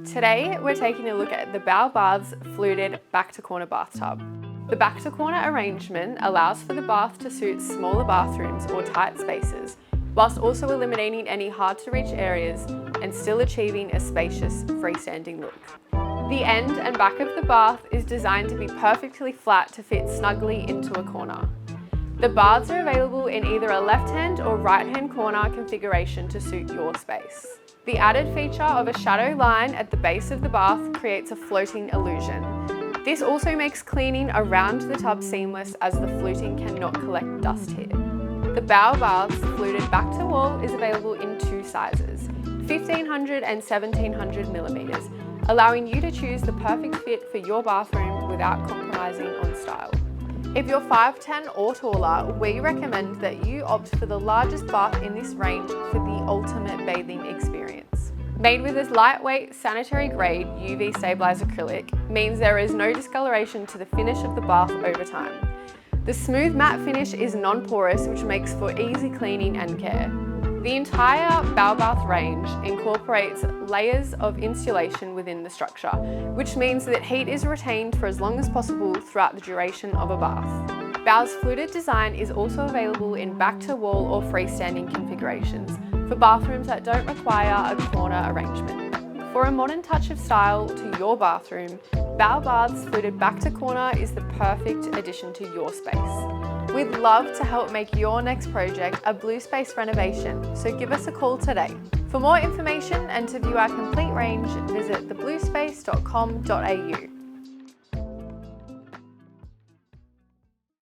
Today we're taking a look at the Baö Fluted back to corner bathtub. The back to corner arrangement allows for the bath to suit smaller bathrooms or tight spaces, whilst also eliminating any hard to reach areas and still achieving a spacious freestanding look. The end and back of the bath is designed to be perfectly flat to fit snugly into a corner. The baths are available in either a left-hand or right-hand corner configuration to suit your space. The added feature of a shadow line at the base of the bath creates a floating illusion. This also makes cleaning around the tub seamless, as the fluting cannot collect dust here. The Baö Fluted back to wall is available in two sizes, 1500 and 1700 millimeters, allowing you to choose the perfect fit for your bathroom without compromising on style. If you're 5'10" or taller, we recommend that you opt for the largest bath in this range for the ultimate bathing experience. Made with this lightweight, sanitary grade UV stabilized acrylic means there is no discoloration to the finish of the bath over time. The smooth matte finish is non-porous, which makes for easy cleaning and care. The entire Baö range incorporates layers of insulation within the structure, which means that heat is retained for as long as possible throughout the duration of a bath. Baö's fluted design is also available in back-to-wall or freestanding configurations for bathrooms that don't require a corner arrangement. For a modern touch of style to your bathroom, Baö's fluted back-to-corner is the perfect addition to your space. We'd love to help make your next project a blue space renovation, so give us a call today. For more information and to view our complete range, visit thebluespace.com.au.